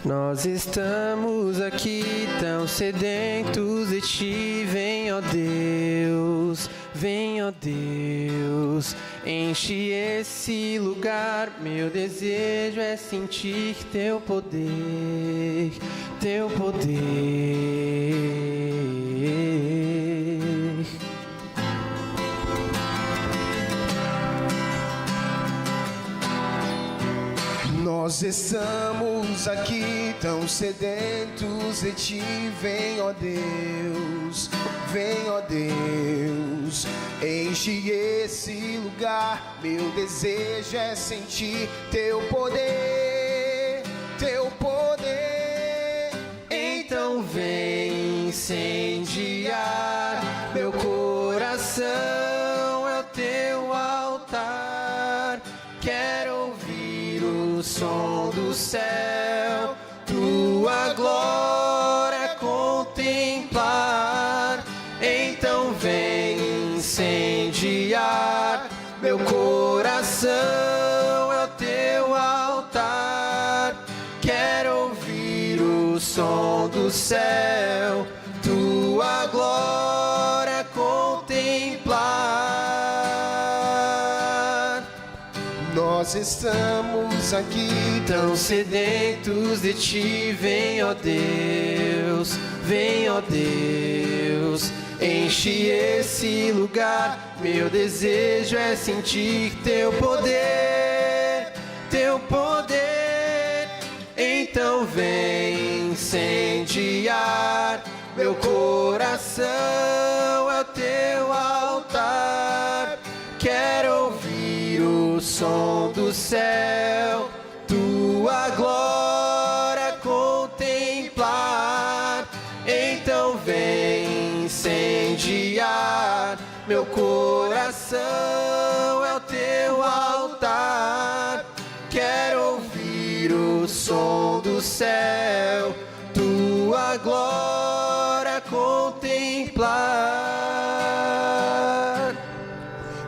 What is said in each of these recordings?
Nós estamos aqui tão sedentos de ti, vem, ó Deus, vem, ó Deus, enche esse lugar. Meu desejo é sentir teu poder, teu poder. Nós estamos aqui tão sedentos de ti, vem, ó Deus, vem, ó Deus, enche esse lugar. Meu desejo é sentir teu poder, teu poder. Então vem incendiar meu coração, é o teu altar. Quero ouvir o som do céu, tua glória contemplar. Então vem incendiar meu coração, é o teu altar. Quero ouvir o som do céu, tua glória contemplar. Nós estamos aqui Tão sedentos de ti, vem, ó Deus, vem, ó Deus, enche esse lugar. Meu desejo é sentir teu poder, teu poder. Então vem incendiar meu coração, é o teu altar. Quero ouvir o som do céu, tua glória contemplar. Então vem incendiar meu coração, é o teu altar. Quero ouvir o som do céu, tua glória contemplar.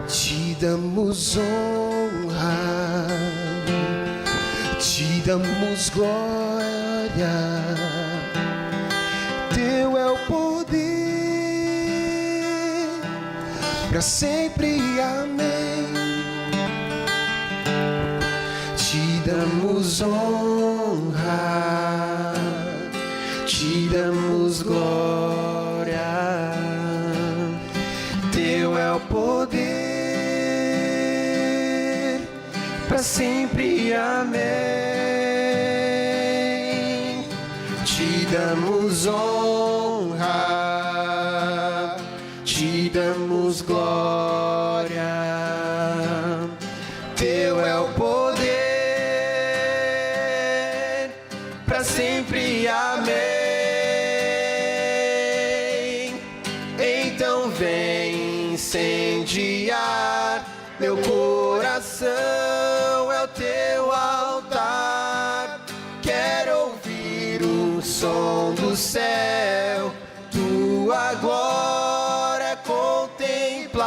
te damos honra, te damos glória. Teu é o poder, para sempre, amém. Te damos honra, te damos glória. Teu é o poder, para sempre, amém. Te damos honra, te damos glória. Teu é o poder, para sempre, amém. Então vem incendiar meu coração, é o teu altar. Quero ouvir o som do céu, tua glória contemplar.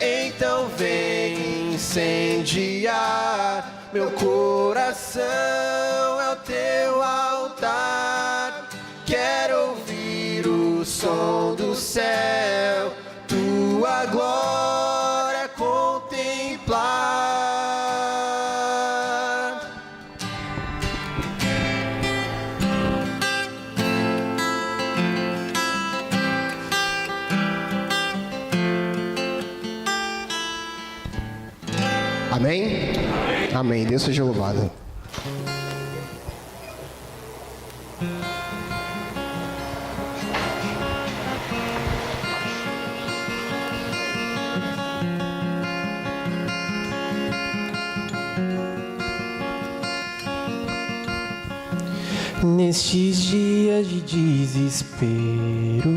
Então vem incendiar meu coração, é o teu altar. Quero ouvir o som do céu, tua glória contemplar. Amém? Amém. Deus seja louvado. Nestes dias de desespero,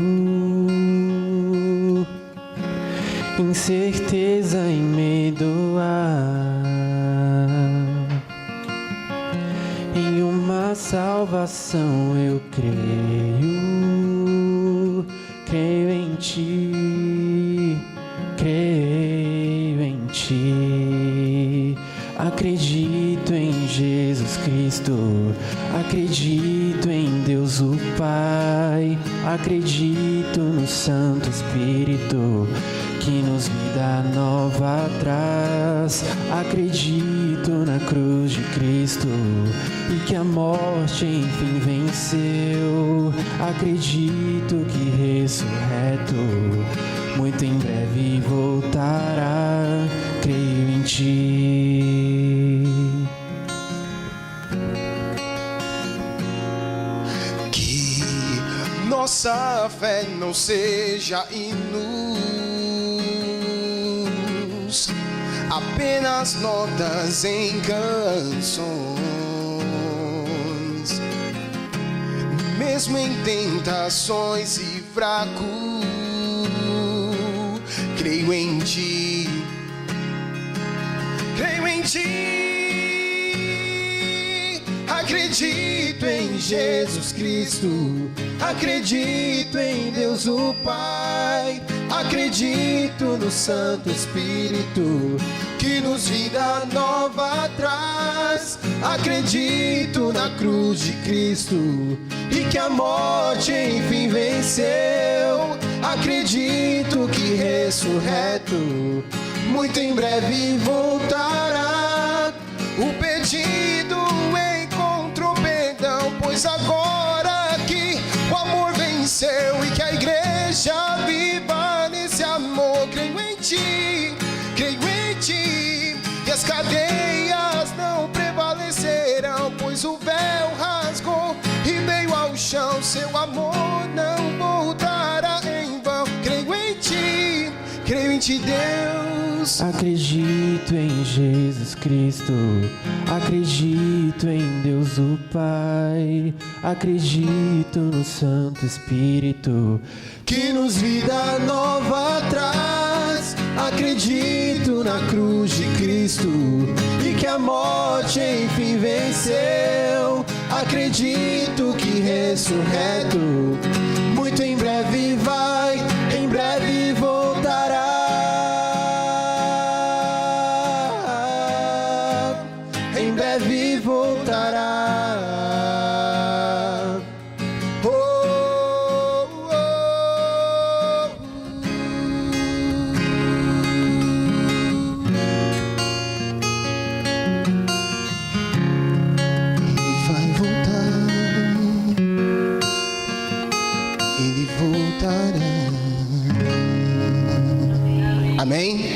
incerteza e medo em uma salvação eu creio, creio em ti, creio em ti. Acredito em Jesus Cristo, acredito em Deus o Pai, acredito no Santo Espírito que nos vida nova traz. Acredito na cruz de Cristo e que a morte enfim venceu. Acredito que ressurreto muito em breve voltará. Creio em Ti. Que nossa fé não seja inútil, apenas notas em canções, mesmo em tentações e fraco, creio em Ti, creio em Ti, acredito em Jesus Cristo, acredito em Deus o Pai, acredito no Santo Espírito que nos vida nova traz. Acredito na cruz de Cristo e que a morte enfim venceu. Acredito que ressurreto muito em breve voltará. O pedido encontrou perdão, pois agora que o amor venceu e que a igreja viva nesse amor. Creio em Ti, creio em Ti, e as cadeias não prevalecerão, pois o véu rasgou e veio ao chão. Seu amor não voltará em vão. Creio em Ti, Deus. Acredito em Jesus Cristo, acredito em Deus o Pai, acredito no Santo Espírito que nos vida nova traz. Acredito na cruz de Cristo e que a morte enfim venceu. Acredito que ressurreto muito em breve vai, em breve voltará. Em breve voltará. Oh, oh, oh. Ele vai voltar. Ele voltará. Amém?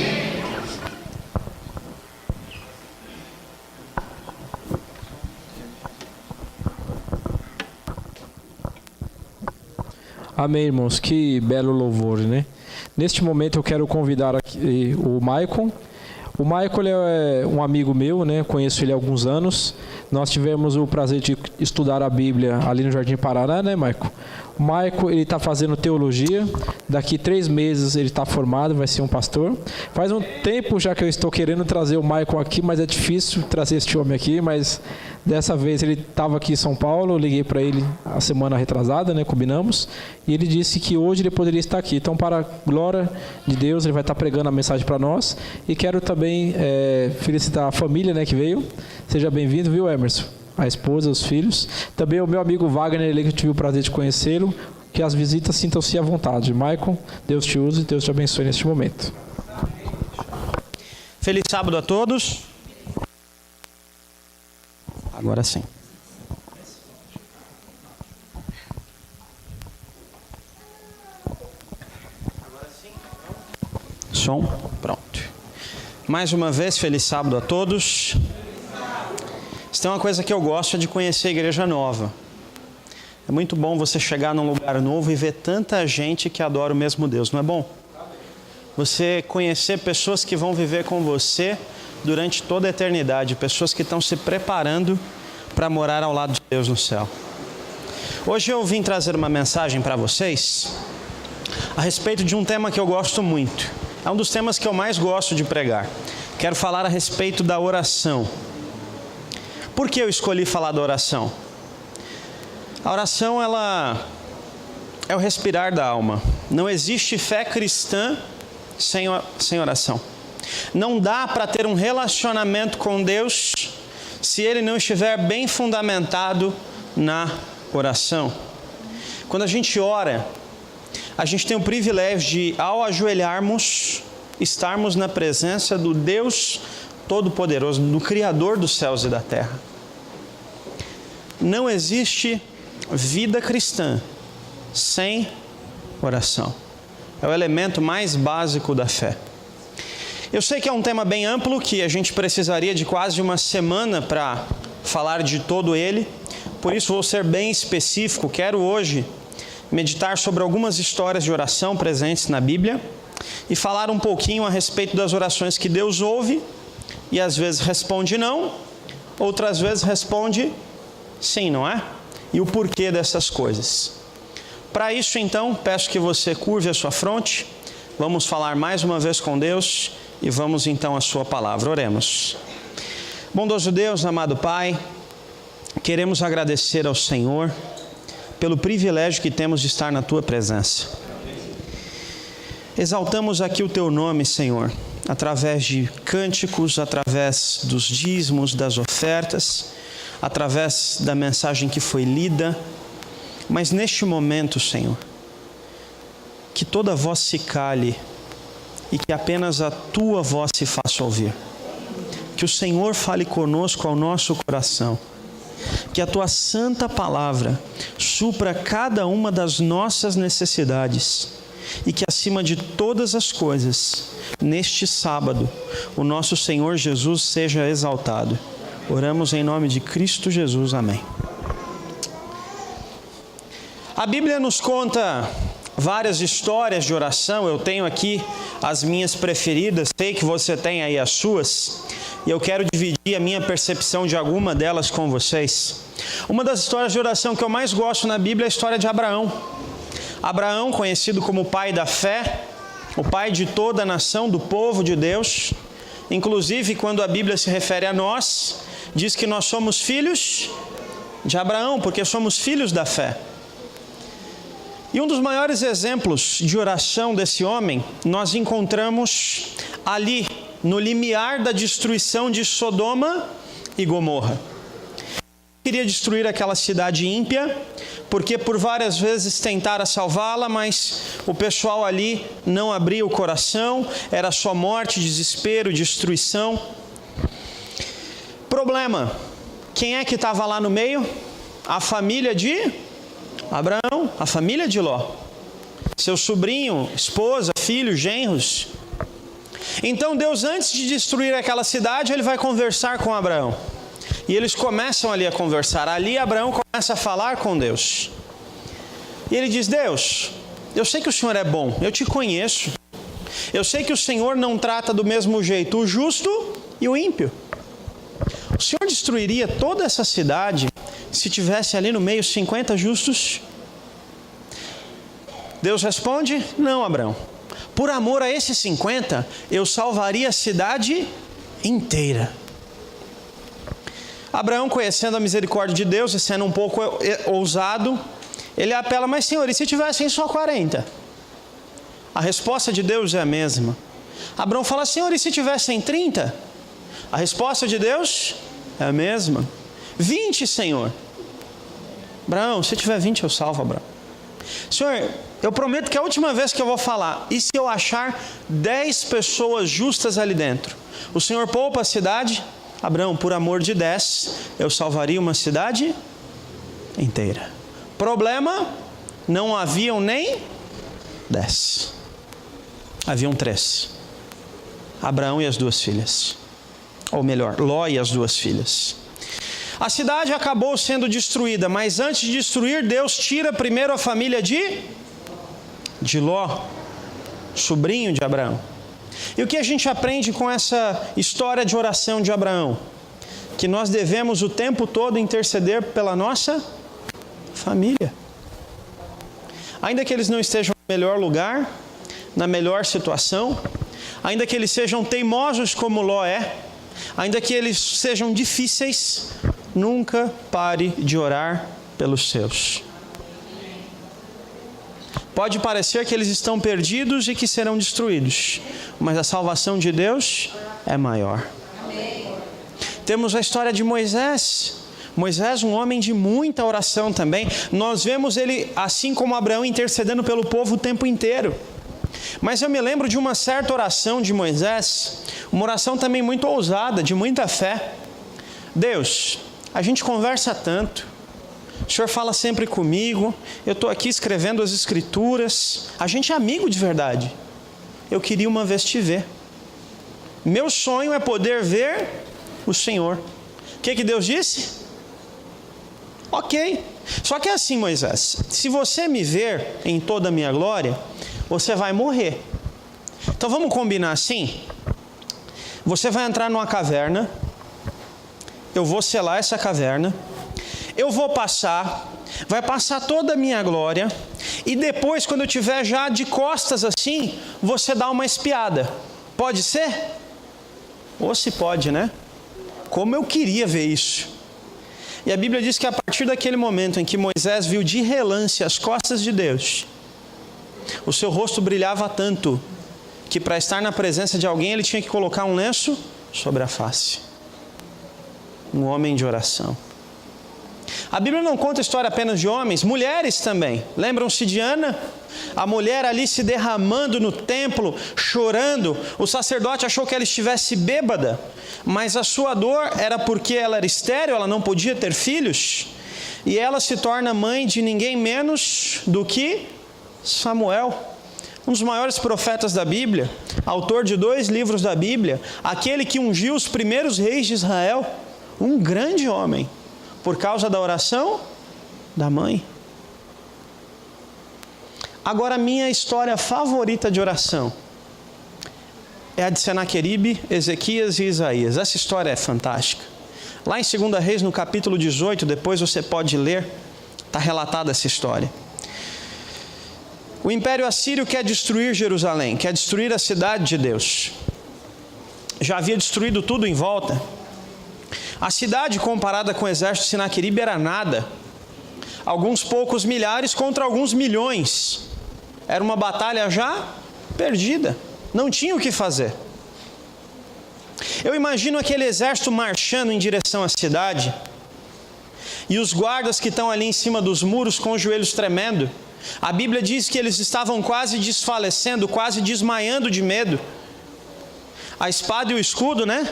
Amém, irmãos. Que belo louvor, né? Neste momento eu quero convidar aqui o Maicon. O Maicon é um amigo meu, né? Conheço ele há alguns anos. Nós tivemos o prazer de estudar a Bíblia ali no Jardim Paraná, né, Maicon? O Maicon, ele está fazendo teologia. Daqui 3 meses ele está formado, vai ser um pastor. Faz um tempo já que eu estou querendo trazer o Maicon aqui, mas é difícil trazer este homem aqui. Mas dessa vez ele estava aqui em São Paulo, eu liguei para ele a semana retrasada, né, combinamos. E ele disse que hoje ele poderia estar aqui. Então, para a glória de Deus, ele vai estar pregando a mensagem para nós. E quero também felicitar a família, né, que veio. Seja bem-vindo, viu, Emerson? A esposa, os filhos. Também o meu amigo Wagner, ele que eu tive o prazer de conhecê-lo. Que as visitas sintam-se à vontade. Maicon, Deus te use e Deus te abençoe neste momento. Feliz sábado a todos. Agora sim. Som? Pronto. Mais uma vez, feliz sábado a todos. Isso tem uma coisa que eu gosto, é de conhecer a igreja nova. É muito bom você chegar num lugar novo e ver tanta gente que adora o mesmo Deus, não é bom? Você conhecer pessoas que vão viver com você durante toda a eternidade, pessoas que estão se preparando para morar ao lado de Deus no céu. Hoje eu vim trazer uma mensagem para vocês a respeito de um tema que eu gosto muito. É um dos temas que eu mais gosto de pregar. Quero falar a respeito da oração. Por que eu escolhi falar da oração? A oração, ela é o respirar da alma. Não existe fé cristã sem oração. Não dá para ter um relacionamento com Deus se ele não estiver bem fundamentado na oração. Quando a gente ora, a gente tem o privilégio de, ao ajoelharmos, estarmos na presença do Deus Todo-Poderoso, do Criador dos céus e da terra. Não existe vida cristã sem oração. É o elemento mais básico da fé. Eu sei que é um tema bem amplo, que a gente precisaria de quase uma semana para falar de todo ele. Por isso vou ser bem específico. Quero hoje meditar sobre algumas histórias de oração presentes na Bíblia e falar um pouquinho a respeito das orações que Deus ouve e às vezes responde não, outras vezes responde sim, não é? E o porquê dessas coisas. Para isso, então, peço que você curve a sua fronte. Vamos falar mais uma vez com Deus e vamos então à sua palavra. Oremos. Bondoso Deus, amado Pai, queremos agradecer ao Senhor pelo privilégio que temos de estar na Tua presença. Exaltamos aqui o Teu nome, Senhor, através de cânticos, através dos dízimos, das ofertas, através da mensagem que foi lida. Mas neste momento, Senhor, que toda voz se cale e que apenas a Tua voz se faça ouvir. Que o Senhor fale conosco ao nosso coração. Que a Tua santa palavra supra cada uma das nossas necessidades e que acima de todas as coisas, neste sábado, o nosso Senhor Jesus seja exaltado. Oramos em nome de Cristo Jesus. Amém. A Bíblia nos conta várias histórias de oração. Eu tenho aqui as minhas preferidas, sei que você tem aí as suas, e eu quero dividir a minha percepção de alguma delas com vocês. Uma das histórias de oração que eu mais gosto na Bíblia é a história de Abraão. Abraão, conhecido como o pai da fé, o pai de toda a nação, do povo de Deus. Inclusive, quando a Bíblia se refere a nós, diz que nós somos filhos de Abraão, porque somos filhos da fé. E um dos maiores exemplos de oração desse homem, nós encontramos ali, no limiar da destruição de Sodoma e Gomorra. Ele queria destruir aquela cidade ímpia, porque por várias vezes tentara salvá-la, mas o pessoal ali não abria o coração, era só morte, desespero, destruição. Problema, quem é que estava lá no meio? A família de Abraão, a família de Ló. Seu sobrinho, esposa, filho, genros. Então Deus, antes de destruir aquela cidade, Ele vai conversar com Abraão. E eles começam ali a conversar. Ali Abraão começa a falar com Deus. E ele diz: Deus, eu sei que o Senhor é bom, eu te conheço. Eu sei que o Senhor não trata do mesmo jeito o justo e o ímpio. O Senhor destruiria toda essa cidade se tivesse ali no meio 50 justos? Deus responde: não, Abraão. Por amor a esses 50, eu salvaria a cidade inteira. Abraão, conhecendo a misericórdia de Deus e sendo um pouco ousado, ele apela: mas Senhor, e se tivessem só 40? A resposta de Deus é a mesma. Abraão fala: Senhor, e se tivessem 30? A resposta de Deus é a mesma. 20, Senhor. Abraão, se tiver 20 eu salvo, Abraão. Senhor, eu prometo que a última vez que eu vou falar, e se eu achar 10 pessoas justas ali dentro, o Senhor poupa a cidade? Abraão, por amor de 10, eu salvaria uma cidade inteira. Problema, não haviam nem 10. Haviam 3. Abraão e as 2 filhas. Ou melhor, Ló e as 2 filhas. A cidade acabou sendo destruída, mas antes de destruir, Deus tira primeiro a família de Ló, sobrinho de Abraão. E o que a gente aprende com essa história de oração de Abraão? Que nós devemos o tempo todo interceder pela nossa família. Ainda que eles não estejam no melhor lugar, na melhor situação, ainda que eles sejam teimosos como Ló é, ainda que eles sejam difíceis, nunca pare de orar pelos seus. Pode parecer que eles estão perdidos e que serão destruídos, mas a salvação de Deus é maior. Amém. Temos a história de Moisés. Moisés, um homem de muita oração também. Nós vemos ele, assim como Abraão, intercedendo pelo povo o tempo inteiro. Mas eu me lembro de uma certa oração de Moisés, uma oração também muito ousada, de muita fé. Deus, a gente conversa tanto, o Senhor fala sempre comigo, eu estou aqui escrevendo as escrituras, a gente é amigo de verdade. Eu queria uma vez te ver. Meu sonho é poder ver o Senhor. O que Deus disse? Ok. Só que é assim, Moisés, se você me ver em toda a minha glória, você vai morrer. Então vamos combinar assim? Você vai entrar numa caverna, eu vou selar essa caverna, eu vou passar, vai passar toda a minha glória, e depois, quando eu estiver já de costas assim, você dá uma espiada. Pode ser? Ou se pode, né? Como eu queria ver isso. E a Bíblia diz que a partir daquele momento em que Moisés viu de relance as costas de Deus, o seu rosto brilhava tanto que para estar na presença de alguém ele tinha que colocar um lenço sobre a face. Um homem de oração. A Bíblia não conta a história apenas de homens, mulheres também. Lembram-se de Ana? A mulher ali se derramando no templo, chorando. O sacerdote achou que ela estivesse bêbada, mas a sua dor era porque ela era estéril, ela não podia ter filhos. E ela se torna mãe de ninguém menos do que Samuel, um dos maiores profetas da Bíblia, autor de 2 livros da Bíblia, aquele que ungiu os primeiros reis de Israel, um grande homem, por causa da oração da mãe. Agora, a minha história favorita de oração é a de Senaqueribe, Ezequias e Isaías. Essa história é fantástica. Lá em 2 Reis, no capítulo 18, depois você pode ler, está relatada essa história. O Império Assírio quer destruir Jerusalém, quer destruir a cidade de Deus. Já havia destruído tudo em volta. A cidade, comparada com o exército de Senaqueribe, era nada. Alguns poucos milhares contra alguns milhões. Era uma batalha já perdida. Não tinha o que fazer. Eu imagino aquele exército marchando em direção à cidade. E os guardas que estão ali em cima dos muros com os joelhos tremendo. A Bíblia diz que eles estavam quase desfalecendo, quase desmaiando de medo. A espada e o escudo, né?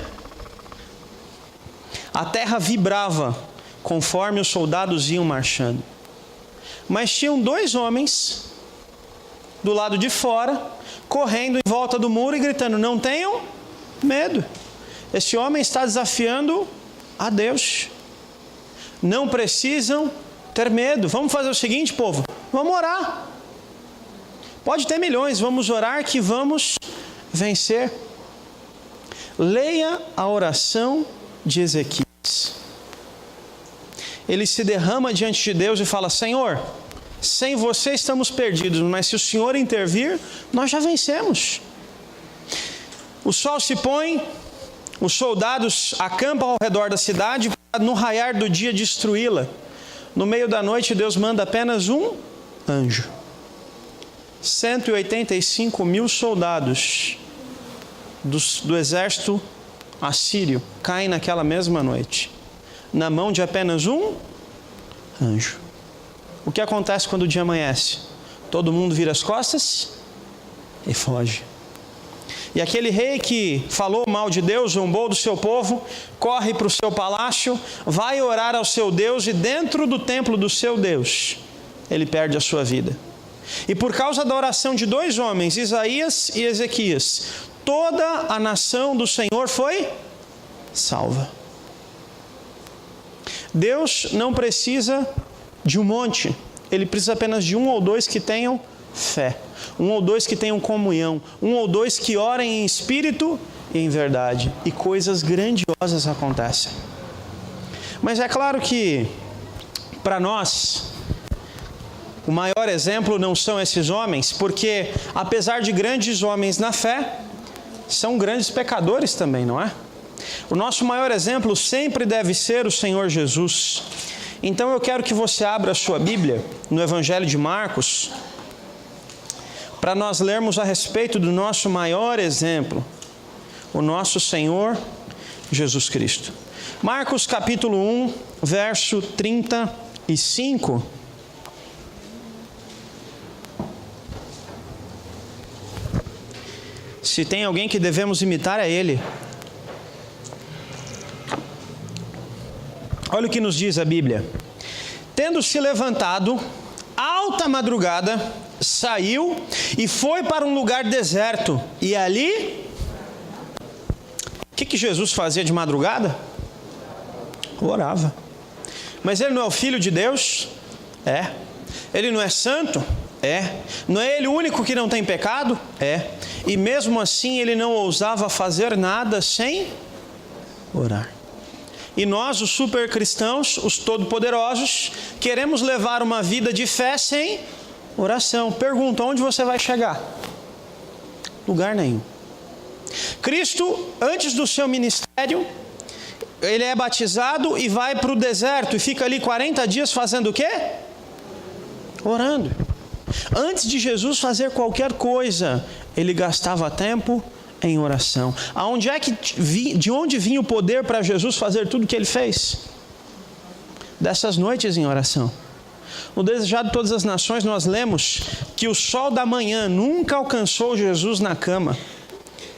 A terra vibrava conforme os soldados iam marchando. Mas tinham 2 homens do lado de fora, correndo em volta do muro e gritando: não tenham medo. Esse homem está desafiando a Deus. Não precisam ter medo. Vamos fazer o seguinte, povo, vamos orar. Pode ter milhões, vamos orar que vamos vencer. Leia a oração de Ezequias. Ele se derrama diante de Deus e fala: Senhor, sem você estamos perdidos, mas se o Senhor intervir, nós já vencemos. O sol se põe, os soldados acampam ao redor da cidade para no raiar do dia destruí-la. No meio da noite Deus manda apenas um anjo. 185 mil soldados do exército assírio caem naquela mesma noite, na mão de apenas um anjo. O que acontece quando o dia amanhece? Todo mundo vira as costas e foge. E aquele rei que falou mal de Deus, zombou do seu povo, corre para o seu palácio, vai orar ao seu Deus e dentro do templo do seu Deus, ele perde a sua vida. E por causa da oração de 2 homens, Isaías e Ezequias, toda a nação do Senhor foi salva. Deus não precisa de um monte, Ele precisa apenas de 1 ou 2 que tenham fé, 1 ou 2 que tenham comunhão, 1 ou 2 que orem em espírito e em verdade, e coisas grandiosas acontecem. Mas é claro que, para nós, o maior exemplo não são esses homens, porque apesar de grandes homens na fé, são grandes pecadores também, não é? O nosso maior exemplo sempre deve ser o Senhor Jesus. Então eu quero que você abra a sua Bíblia no Evangelho de Marcos, para nós lermos a respeito do nosso maior exemplo, o nosso Senhor Jesus Cristo. Marcos capítulo 1, verso 35. Se tem alguém que devemos imitar, é Ele. Olha o que nos diz a Bíblia. Tendo se levantado, alta madrugada, saiu e foi para um lugar deserto. E ali, o que Jesus fazia de madrugada? Orava. Mas Ele não é o Filho de Deus? É. Ele não é santo? É. Não é Ele o único que não tem pecado? É. E mesmo assim Ele não ousava fazer nada sem orar. E nós, os super cristãos, os todo-poderosos, queremos levar uma vida de fé sem oração. Pergunta, onde você vai chegar? Lugar nenhum. Cristo, antes do seu ministério, Ele é batizado e vai para o deserto e fica ali 40 dias fazendo o quê? Orando. Antes de Jesus fazer qualquer coisa, Ele gastava tempo em oração. De onde vinha o poder para Jesus fazer tudo o que Ele fez? Dessas noites em oração. No Desejado de Todas as Nações nós lemos que o sol da manhã nunca alcançou Jesus na cama.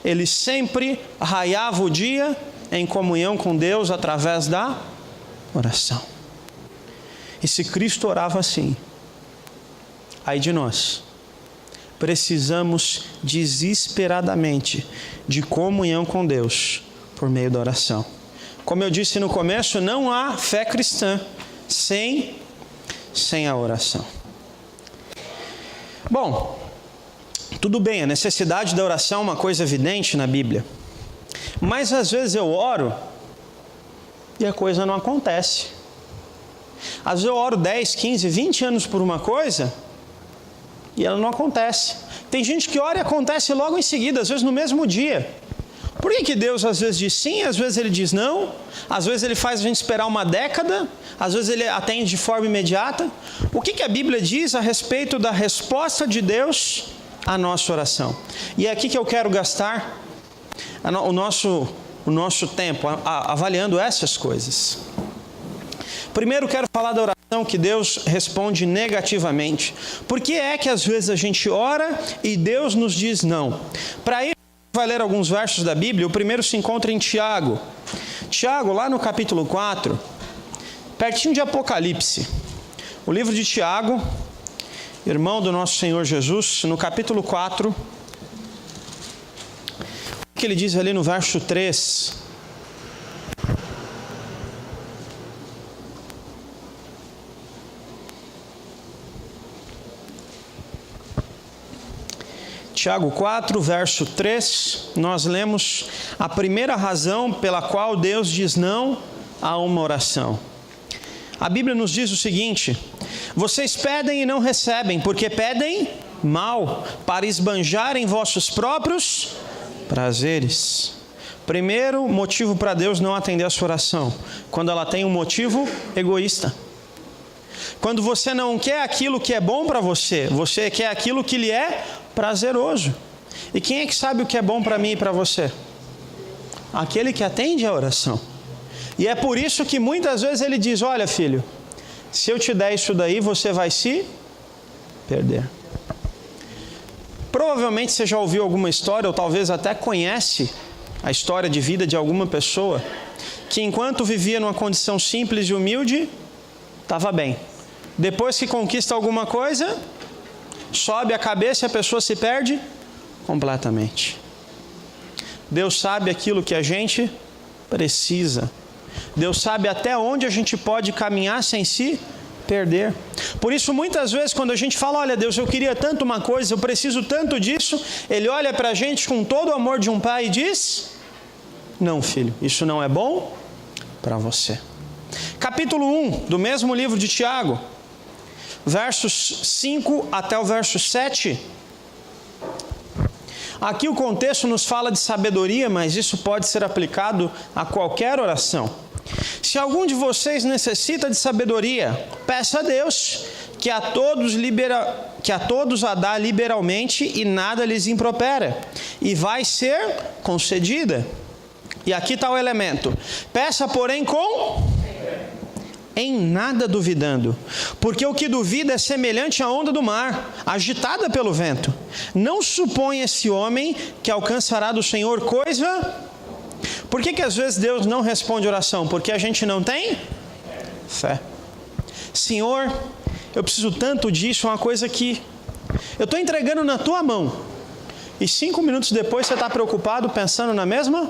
Ele sempre raiava o dia em comunhão com Deus através da oração. E se Cristo orava assim, ai de nós, precisamos desesperadamente de comunhão com Deus por meio da oração. Como eu disse no começo, não há fé cristã sem a oração. Bom, tudo bem, a necessidade da oração é uma coisa evidente na Bíblia. Mas às vezes eu oro e a coisa não acontece. Às vezes eu oro 10, 15, 20 anos por uma coisa e ela não acontece. Tem gente que ora e acontece logo em seguida, às vezes no mesmo dia. Por que Deus às vezes diz sim, às vezes Ele diz não? Às vezes Ele faz a gente esperar uma década, às vezes Ele atende de forma imediata. O que a Bíblia diz a respeito da resposta de Deus à nossa oração? E é aqui que eu quero gastar o nosso tempo avaliando essas coisas. Primeiro quero falar da oração que Deus responde negativamente. Por que é que às vezes a gente ora e Deus nos diz não? Para isso, vai ler alguns versos da Bíblia. O primeiro se encontra em Tiago. Tiago, lá no capítulo 4, pertinho de Apocalipse. O livro de Tiago, irmão do nosso Senhor Jesus, no capítulo 4, o que ele diz ali no verso 3? Tiago 4, verso 3, nós lemos a primeira razão pela qual Deus diz não a uma oração. A Bíblia nos diz o seguinte: vocês pedem e não recebem, porque pedem mal, para esbanjarem vossos próprios prazeres. Primeiro motivo para Deus não atender a sua oração, quando ela tem um motivo egoísta. Quando você não quer aquilo que é bom para você, você quer aquilo que lhe é prazeroso. E quem é que sabe o que é bom para mim e para você? Aquele que atende a oração. E é por isso que muitas vezes Ele diz: olha, filho, se eu te der isso daí, você vai se perder. Provavelmente você já ouviu alguma história, ou talvez até conhece a história de vida de alguma pessoa que enquanto vivia numa condição simples e humilde, estava bem. Depois que conquista alguma coisa, sobe a cabeça e a pessoa se perde completamente. Deus sabe aquilo que a gente precisa. Deus sabe até onde a gente pode caminhar sem se perder. Por isso, muitas vezes, quando a gente fala: olha, Deus, eu queria tanto uma coisa, eu preciso tanto disso, Ele olha para a gente com todo o amor de um pai e diz: não, filho, isso não é bom para você. Capítulo 1 do mesmo livro de Tiago, versos 5 até o verso 7. Aqui o contexto nos fala de sabedoria, mas isso pode ser aplicado a qualquer oração. Se algum de vocês necessita de sabedoria, peça a Deus, que a todos a dá liberalmente e nada lhes impropera, e vai ser concedida. E aqui está o elemento: peça, porém, em nada duvidando, porque o que duvida é semelhante à onda do mar, agitada pelo vento. Não supõe esse homem que alcançará do Senhor coisa. Por que às vezes Deus não responde oração? Porque a gente não tem fé. Senhor, eu preciso tanto disso, é uma coisa que eu estou entregando na tua mão, e 5 minutos depois você está preocupado, pensando na mesma,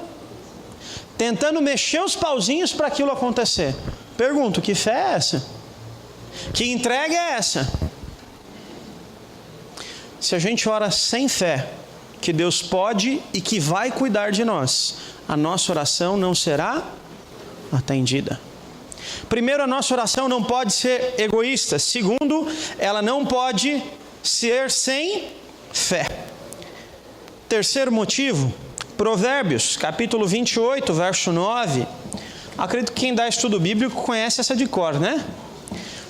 tentando mexer os pauzinhos para aquilo acontecer. Pergunto, que fé é essa? Que entrega é essa? Se a gente ora sem fé, que Deus pode e que vai cuidar de nós, a nossa oração não será atendida. Primeiro, a nossa oração não pode ser egoísta. Segundo, ela não pode ser sem fé. Terceiro motivo, Provérbios, capítulo 28, verso 9. Acredito que quem dá estudo bíblico conhece essa de cor, né?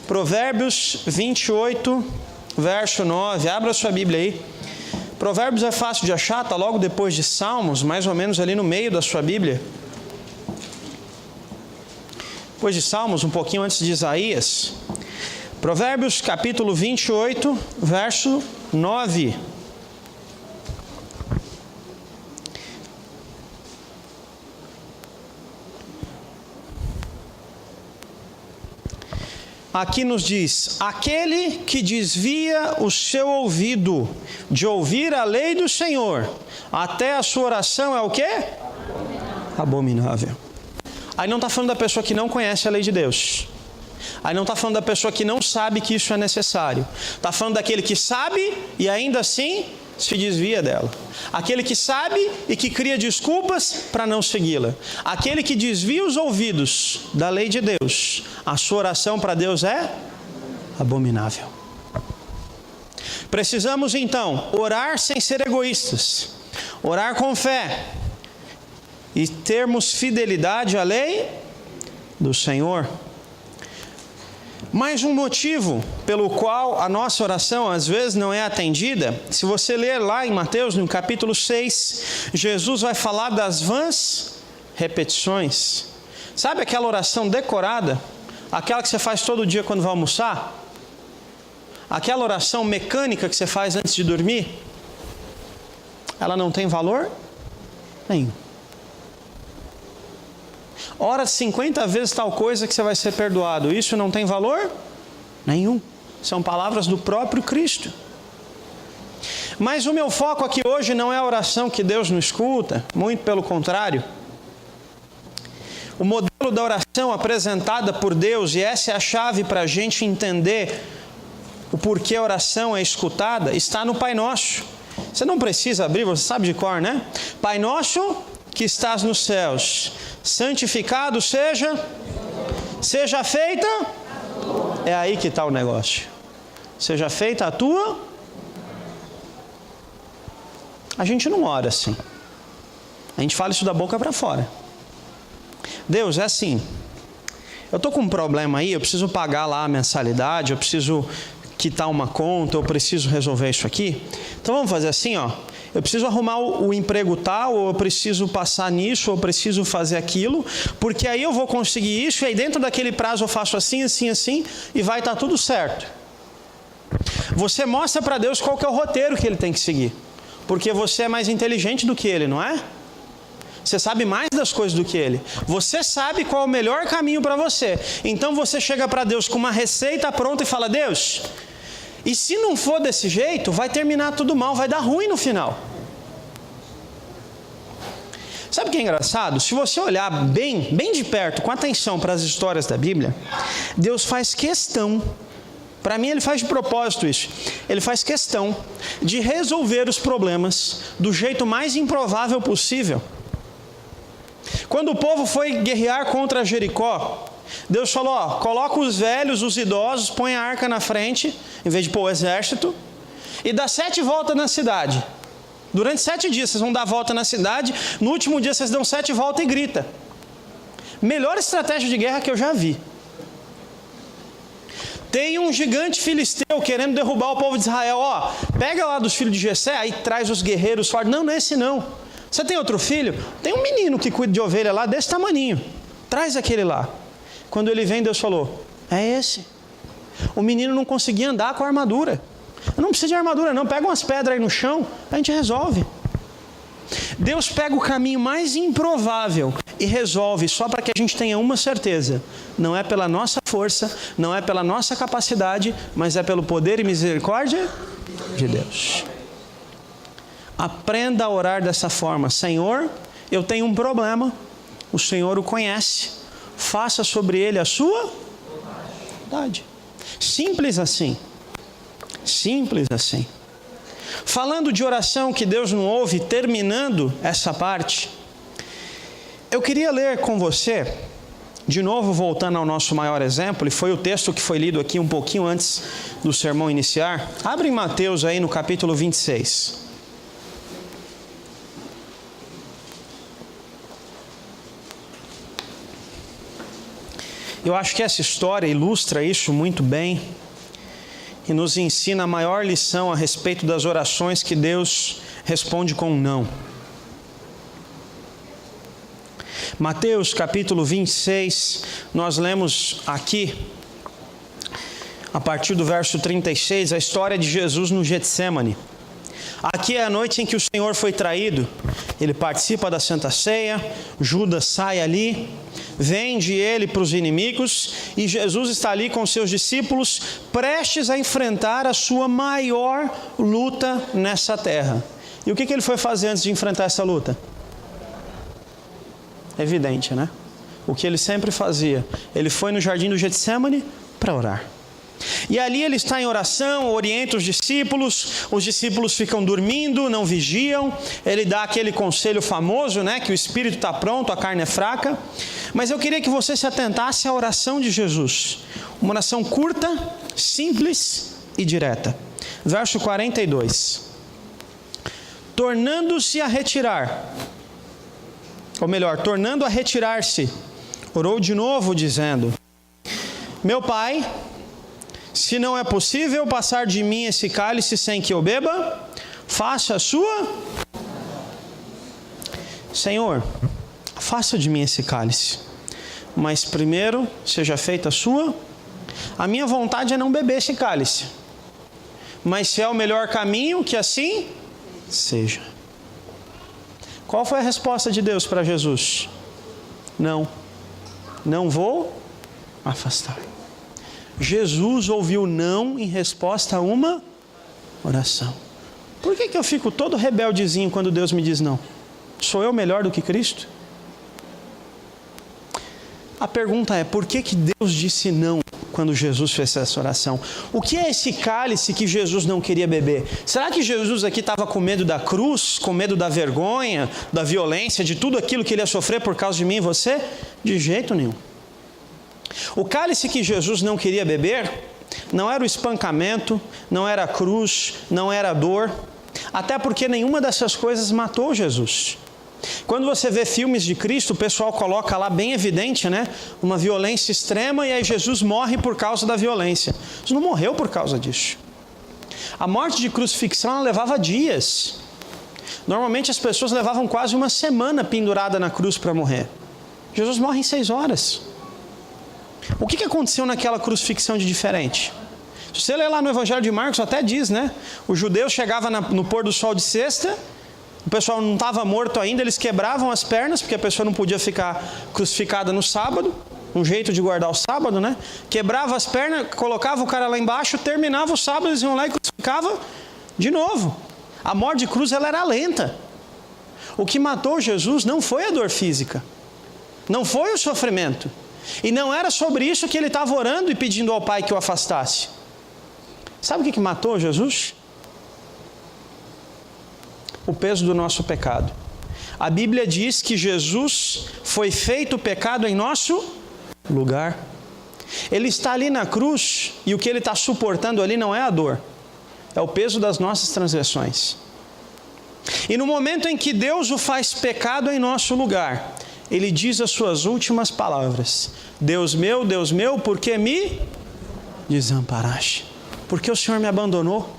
Provérbios 28, verso 9. Abra sua Bíblia aí. Provérbios é fácil de achar, está logo depois de Salmos, mais ou menos ali no meio da sua Bíblia. Depois de Salmos, um pouquinho antes de Isaías. Provérbios, capítulo 28, verso 9. Aqui nos diz: aquele que desvia o seu ouvido de ouvir a lei do Senhor, até a sua oração é o quê? Abominável. Aí não está falando da pessoa que não conhece a lei de Deus. Aí não está falando da pessoa que não sabe que isso é necessário. Está falando daquele que sabe e ainda assim se desvia dela. Aquele que sabe e que cria desculpas para não segui-la. Aquele que desvia os ouvidos da lei de Deus. A sua oração para Deus é abominável. Precisamos então orar sem ser egoístas. Orar com fé. E termos fidelidade à lei do Senhor. Mais um motivo pelo qual a nossa oração às vezes não é atendida. Se você ler lá em Mateus, no capítulo 6, Jesus vai falar das vãs repetições. Sabe aquela oração decorada? Aquela que você faz todo dia quando vai almoçar? Aquela oração mecânica que você faz antes de dormir? Ela não tem valor nenhum. Ora 50 vezes tal coisa que você vai ser perdoado. Isso não tem valor nenhum. São palavras do próprio Cristo. Mas o meu foco aqui hoje não é a oração que Deus não escuta. Muito pelo contrário. O modelo da oração apresentada por Deus, e essa é a chave para a gente entender o porquê a oração é escutada, está no Pai Nosso. Você não precisa abrir, você sabe de cor, né? Pai Nosso que estás nos céus, santificado seja feita, é aí que está o negócio. Seja feita a tua. A gente não ora assim. A gente fala isso da boca para fora. Deus, é assim. Eu estou com um problema aí, eu preciso pagar lá a mensalidade, eu preciso quitar uma conta, eu preciso resolver isso aqui. Então vamos fazer assim, ó. Eu preciso arrumar o emprego tal, ou eu preciso passar nisso, ou eu preciso fazer aquilo, porque aí eu vou conseguir isso, e aí dentro daquele prazo eu faço assim, assim, assim, e vai estar tudo certo. Você mostra para Deus qual que é o roteiro que Ele tem que seguir, porque você é mais inteligente do que Ele, não é? Você sabe mais das coisas do que Ele. Você sabe qual é o melhor caminho para você. Então você chega para Deus com uma receita pronta e fala: Deus, e se não for desse jeito, vai terminar tudo mal, vai dar ruim no final. Sabe o que é engraçado? Se você olhar bem de perto, com atenção para as histórias da Bíblia, Deus faz questão, para mim Ele faz de propósito isso, Ele faz questão de resolver os problemas do jeito mais improvável possível. Quando o povo foi guerrear contra Jericó, Deus falou: ó, coloca os velhos, os idosos, põe a arca na frente, em vez de pôr o exército, e dá 7 voltas na cidade. Durante 7 dias vocês vão dar volta na cidade, no último dia vocês dão 7 voltas e grita. Melhor estratégia de guerra que eu já vi. Tem um gigante filisteu querendo derrubar o povo de Israel. Ó, pega lá dos filhos de Jessé, aí traz os guerreiros fortes. Não, não é esse não. Você tem outro filho? Tem um menino que cuida de ovelha lá, desse tamaninho. Traz aquele lá. Quando ele vem, Deus falou, é esse. O menino não conseguia andar com a armadura. Não precisa de armadura não, pega umas pedras aí no chão, a gente resolve. Deus pega o caminho mais improvável e resolve só para que a gente tenha uma certeza. Não é pela nossa força, não é pela nossa capacidade, mas é pelo poder e misericórdia de Deus. Aprenda a orar dessa forma. Senhor, eu tenho um problema, o Senhor o conhece, faça sobre ele a sua vontade. Simples assim. Simples assim. Falando de oração que Deus não ouve, terminando essa parte, eu queria ler com você, de novo voltando ao nosso maior exemplo, e foi o texto que foi lido aqui um pouquinho antes do sermão iniciar. Abre em Mateus aí no capítulo 26. Eu acho que essa história ilustra isso muito bem e nos ensina a maior lição a respeito das orações que Deus responde com um não. Mateus capítulo 26, nós lemos aqui, a partir do verso 36, a história de Jesus no Getsêmani. Aqui é a noite em que o Senhor foi traído. Ele participa da Santa Ceia, Judas sai ali, vende ele para os inimigos e Jesus está ali com seus discípulos, prestes a enfrentar a sua maior luta nessa terra. E o que ele foi fazer antes de enfrentar essa luta? Evidente, né? O que ele sempre fazia. Ele foi no jardim do Getsêmani para orar. E ali ele está em oração, orienta os discípulos ficam dormindo, não vigiam, ele dá aquele conselho famoso, né, que o espírito está pronto, a carne é fraca. Mas eu queria que você se atentasse à oração de Jesus, uma oração curta, simples e direta. Verso 42. Tornando-se a retirar, ou melhor, tornando a retirar-se, orou de novo dizendo, meu Pai, se não é possível passar de mim esse cálice sem que eu beba, faça a sua. Senhor, faça de mim esse cálice, mas primeiro seja feita a sua. A minha vontade é não beber esse cálice, mas se é o melhor caminho, que assim seja. Qual foi a resposta de Deus para Jesus? Não vou afastar. Jesus ouviu não em resposta a uma oração. Por que eu fico todo rebeldezinho quando Deus me diz não? Sou eu melhor do que Cristo? A pergunta é, por que Deus disse não quando Jesus fez essa oração? O que é esse cálice que Jesus não queria beber? Será que Jesus aqui estava com medo da cruz, com medo da vergonha, da violência, de tudo aquilo que ele ia sofrer por causa de mim e você? De jeito nenhum. O cálice que Jesus não queria beber não era o espancamento, não era a cruz, não era a dor, até porque nenhuma dessas coisas matou Jesus. Quando você vê filmes de Cristo, o pessoal coloca lá bem evidente, né? Uma violência extrema e aí Jesus morre por causa da violência. Jesus não morreu por causa disso. A morte de crucifixão ela levava dias. Normalmente as pessoas levavam quase uma semana pendurada na cruz para morrer. Jesus morre em 6 horas. O que aconteceu naquela crucifixão de diferente? Se você ler lá no Evangelho de Marcos, até diz, né? O judeu chegava no pôr do sol de sexta, o pessoal não estava morto ainda, eles quebravam as pernas, porque a pessoa não podia ficar crucificada no sábado, um jeito de guardar o sábado, né? Quebrava as pernas, colocava o cara lá embaixo, terminava o sábado, eles iam lá e crucificavam de novo. A morte de cruz ela era lenta. O que matou Jesus não foi a dor física, não foi o sofrimento. E não era sobre isso que ele estava orando e pedindo ao Pai que o afastasse. Sabe o que matou Jesus? O peso do nosso pecado. A Bíblia diz que Jesus foi feito pecado em nosso lugar. Ele está ali na cruz e o que ele está suportando ali não é a dor, é o peso das nossas transgressões. E no momento em que Deus o faz pecado em nosso lugar, ele diz as suas últimas palavras: Deus meu, por que me desamparaste? Por que o Senhor me abandonou?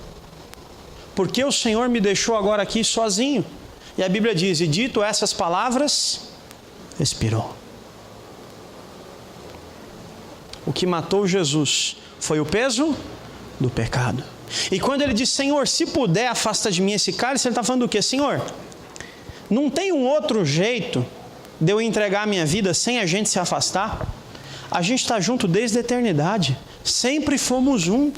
Por que o Senhor me deixou agora aqui sozinho? E a Bíblia diz, e dito essas palavras, expirou. O que matou Jesus foi o peso do pecado. E quando ele diz, Senhor, se puder, afasta de mim esse cálice, ele está falando do quê? Senhor, não tem um outro jeito de eu entregar a minha vida sem a gente se afastar? A gente está junto desde a eternidade. Sempre fomos um.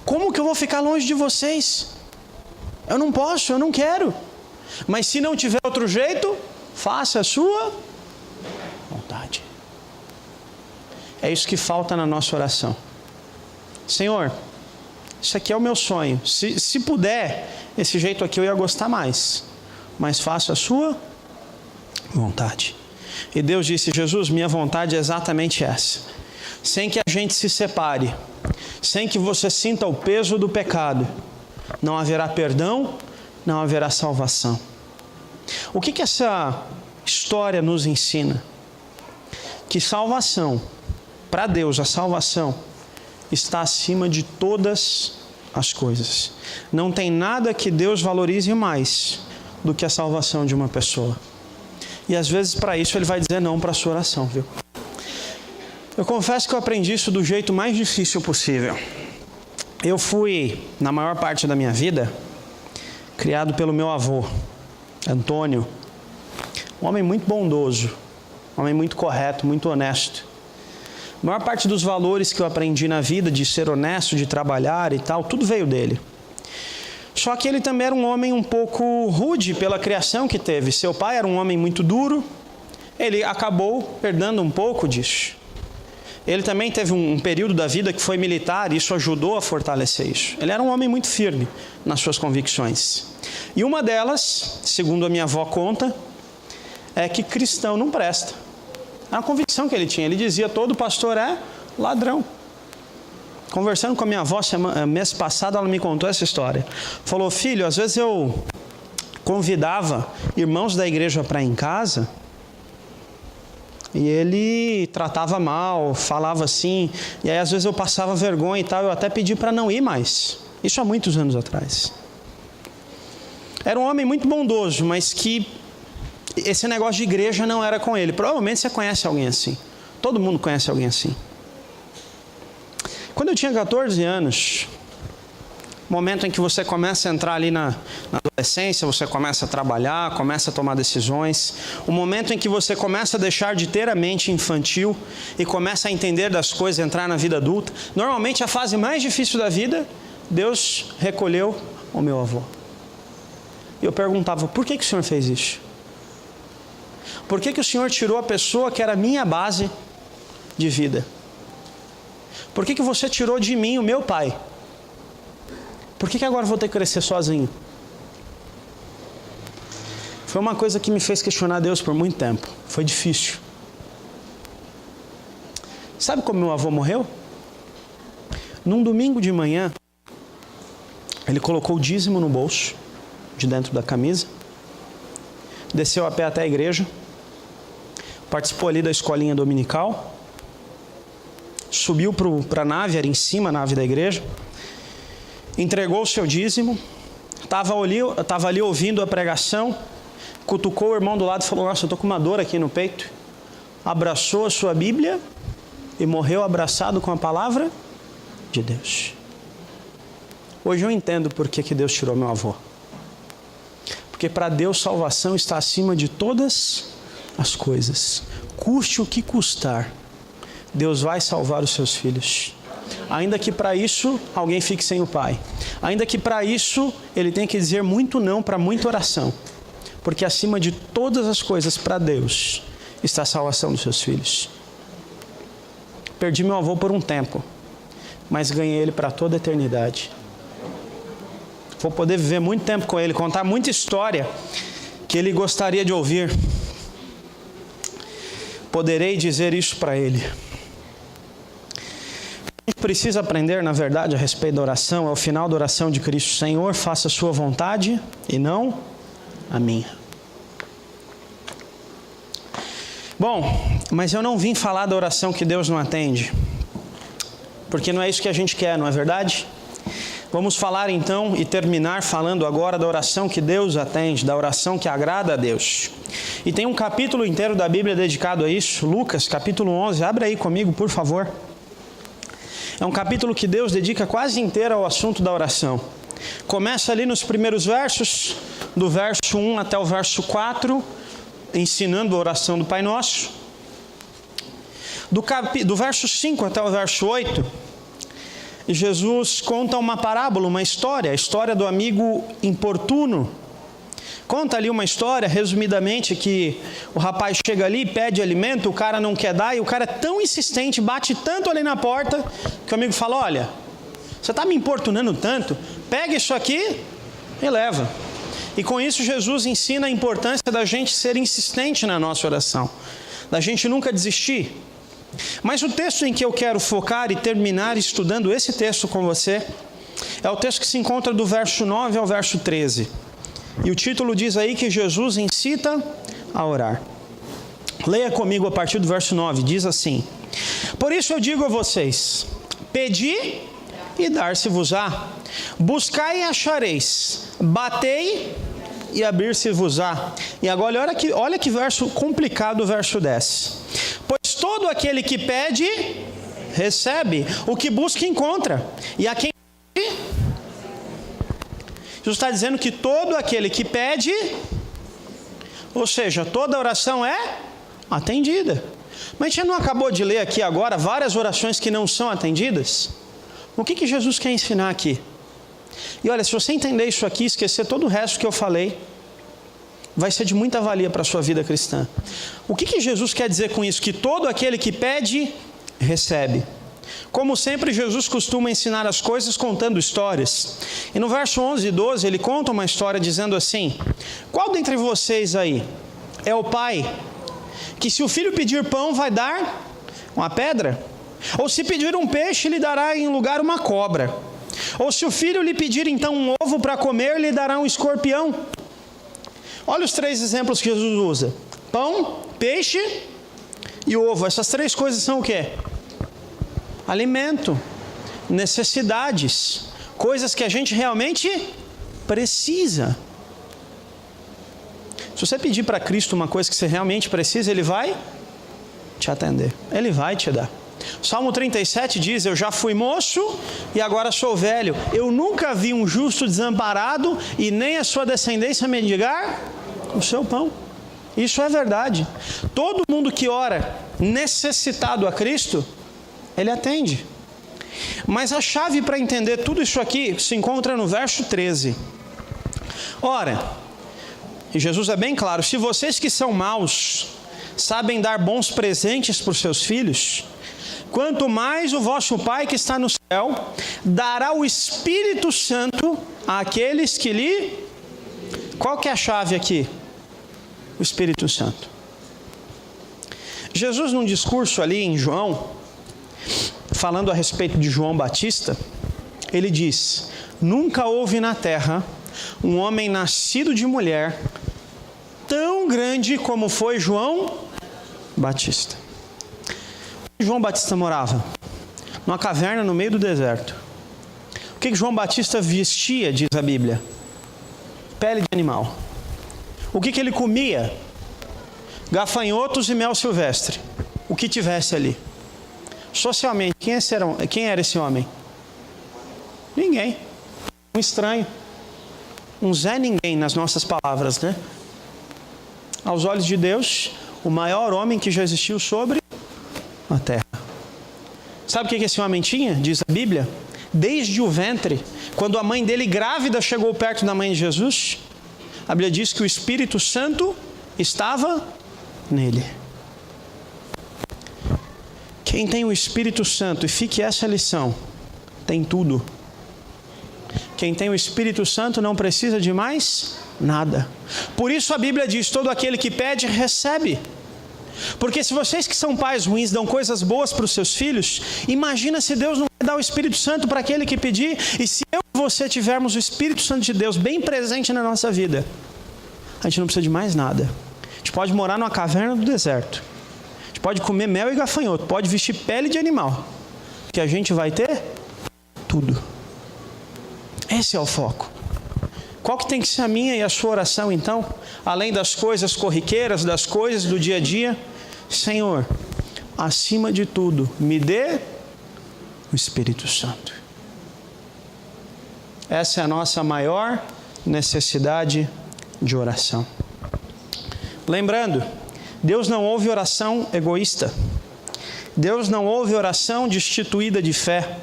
Como que eu vou ficar longe de vocês? Eu não posso, eu não quero. Mas se não tiver outro jeito, faça a sua vontade. É isso que falta na nossa oração. Senhor, isso aqui é o meu sonho. Se puder, esse jeito aqui eu ia gostar mais. Mas faça a sua vontade. E Deus disse, Jesus, minha vontade é exatamente essa. Sem que a gente se separe, sem que você sinta o peso do pecado, não haverá perdão, não haverá salvação. O que essa história nos ensina? Que salvação, para Deus, a salvação está acima de todas as coisas. Não tem nada que Deus valorize mais do que a salvação de uma pessoa. E às vezes para isso Ele vai dizer não para a sua oração, viu? Eu confesso que eu aprendi isso do jeito mais difícil possível. Eu fui, na maior parte da minha vida, criado pelo meu avô, Antônio. Um homem muito bondoso, um homem muito correto, muito honesto. A maior parte dos valores que eu aprendi na vida, de ser honesto, de trabalhar e tal, tudo veio dele. Só que ele também era um homem um pouco rude pela criação que teve. Seu pai era um homem muito duro, ele acabou perdendo um pouco disso. Ele também teve um período da vida que foi militar, e isso ajudou a fortalecer isso. Ele era um homem muito firme nas suas convicções. E uma delas, segundo a minha avó conta, é que cristão não presta. Era uma convicção que ele tinha. Ele dizia, todo pastor é ladrão. Conversando com a minha avó mês passado, ela me contou essa história. Falou, filho, às vezes eu convidava irmãos da igreja para ir em casa, e ele tratava mal, falava assim, e aí às vezes eu passava vergonha e tal, eu até pedi para não ir mais. Isso há muitos anos atrás. Era um homem muito bondoso, mas que esse negócio de igreja não era com ele. Provavelmente você conhece alguém assim. Todo mundo conhece alguém assim. Quando eu tinha 14 anos, momento em que você começa a entrar ali na adolescência, você começa a trabalhar, começa a tomar decisões, o momento em que você começa a deixar de ter a mente infantil e começa a entender das coisas, entrar na vida adulta, normalmente a fase mais difícil da vida, Deus recolheu o meu avô. E eu perguntava, por que o Senhor fez isso? Por que o Senhor tirou a pessoa que era a minha base de vida? Por que você tirou de mim o meu pai? Por que agora eu vou ter que crescer sozinho? Foi uma coisa que me fez questionar Deus por muito tempo. Foi difícil. Sabe como meu avô morreu? Num domingo de manhã, ele colocou o dízimo no bolso, de dentro da camisa, desceu a pé até a igreja, participou ali da escolinha dominical, subiu para a nave, era em cima a nave da igreja, entregou o seu dízimo, estava ali ouvindo a pregação, cutucou o irmão do lado e falou, nossa, eu estou com uma dor aqui no peito. Abraçou a sua Bíblia e morreu abraçado com a palavra de Deus. Hoje eu entendo por que Deus tirou meu avô. Porque para Deus salvação está acima de todas as coisas. Custe o que custar, Deus vai salvar os seus filhos. Ainda que para isso alguém fique sem o pai. Ainda que para isso ele tenha que dizer muito não para muita oração. Porque acima de todas as coisas para Deus está a salvação dos seus filhos. Perdi meu avô por um tempo, mas ganhei ele para toda a eternidade. Vou poder viver muito tempo com ele, contar muita história que ele gostaria de ouvir. Poderei dizer isso para ele. A gente precisa aprender, na verdade, a respeito da oração. É o final da oração de Cristo. Senhor, faça a sua vontade e não a minha. Bom, mas eu não vim falar da oração que Deus não atende. porque não é isso que a gente quer, não é verdade? Vamos falar então e terminar falando agora da oração que Deus atende, da oração que agrada a Deus. E tem um capítulo inteiro da Bíblia dedicado a isso, Lucas, capítulo 11, abre aí comigo, por favor. É um capítulo que Deus dedica quase inteiro ao assunto da oração. Começa ali nos primeiros versos, do verso 1 até o verso 4, ensinando a oração do Pai Nosso. Do verso 5 até o verso 8, Jesus conta uma parábola, uma história, a história do amigo importuno. Conta ali uma história, resumidamente, que o rapaz chega ali, pede alimento, o cara não quer dar, e o cara é tão insistente, bate tanto ali na porta, que o amigo fala, olha, você está me importunando tanto, pega isso aqui e leva. E com isso Jesus ensina a importância da gente ser insistente na nossa oração, da gente nunca desistir. Mas o texto em que eu quero focar e terminar estudando esse texto com você, é o texto que se encontra do verso 9 ao verso 13. E o título diz aí que Jesus incita a orar. Leia comigo a partir do verso 9, diz assim: por isso eu digo a vocês, pedi e dar-se-vos-á, buscai e achareis, batei e abrir-se-vos-á. E agora olha que verso complicado o verso 10. Pois todo aquele que pede, recebe, o que busca, encontra, e a quem pede, Jesus está dizendo que todo aquele que pede, ou seja, toda oração é atendida. Mas a gente não acabou de ler aqui agora várias orações que não são atendidas? O que Jesus quer ensinar aqui? E olha, se você entender isso aqui, esquecer todo o resto que eu falei, vai ser de muita valia para a sua vida cristã. O que Jesus quer dizer com isso? Que todo aquele que pede, recebe. Como sempre, Jesus costuma ensinar as coisas contando histórias. E no verso 11 e 12, ele conta uma história dizendo assim: qual dentre vocês aí é o pai que se o filho pedir pão vai dar uma pedra? Ou se pedir um peixe, lhe dará em lugar uma cobra? Ou se o filho lhe pedir então um ovo para comer, lhe dará um escorpião? Olha os 3 exemplos que Jesus usa: pão, peixe e ovo. Essas 3 coisas são o quê? Alimento, necessidades, coisas que a gente realmente precisa. Se você pedir para Cristo uma coisa que você realmente precisa, Ele vai te atender, Ele vai te dar. Salmo 37 diz: eu já fui moço e agora sou velho, eu nunca vi um justo desamparado e nem a sua descendência mendigar o seu pão. Isso é verdade. Todo mundo que ora necessitado a Cristo, Ele atende. Mas a chave para entender tudo isso aqui se encontra no verso 13. Ora, e Jesus é bem claro: se vocês que são maus sabem dar bons presentes para os seus filhos, quanto mais o vosso Pai que está no céu dará o Espírito Santo àqueles que lhe... Qual que é a chave aqui? O Espírito Santo. Jesus, num discurso ali em João, falando a respeito de João Batista, ele diz: nunca houve na terra um homem nascido de mulher tão grande como foi João Batista. João Batista morava numa caverna no meio do deserto. O que João Batista vestia, diz a Bíblia? Pele de animal. O que ele comia? Gafanhotos e mel silvestre. O que tivesse ali. Socialmente, quem era esse homem? Ninguém. Um estranho. Um Zé Ninguém, nas nossas palavras, né? Aos olhos de Deus, o maior homem que já existiu sobre a terra. Sabe o que esse homem tinha? Diz a Bíblia. Desde o ventre, quando a mãe dele grávida chegou perto da mãe de Jesus, a Bíblia diz que o Espírito Santo estava nele. Quem tem o Espírito Santo, e fique essa lição, tem tudo. Quem tem o Espírito Santo não precisa de mais nada. Por isso a Bíblia diz: todo aquele que pede, recebe. Porque se vocês que são pais ruins dão coisas boas para os seus filhos, imagina se Deus não vai dar o Espírito Santo para aquele que pedir. E se eu e você tivermos o Espírito Santo de Deus bem presente na nossa vida, a gente não precisa de mais nada. A gente pode morar numa caverna do deserto, a gente pode comer mel e gafanhoto, pode vestir pele de animal, que a gente vai ter tudo. Esse é o foco. Qual que tem que ser a minha e a sua oração, então? Além das coisas corriqueiras, das coisas do dia a dia, Senhor, acima de tudo, me dê o Espírito Santo. Essa é a nossa maior necessidade de oração. Lembrando, Deus não ouve oração egoísta. Deus não ouve oração destituída de fé.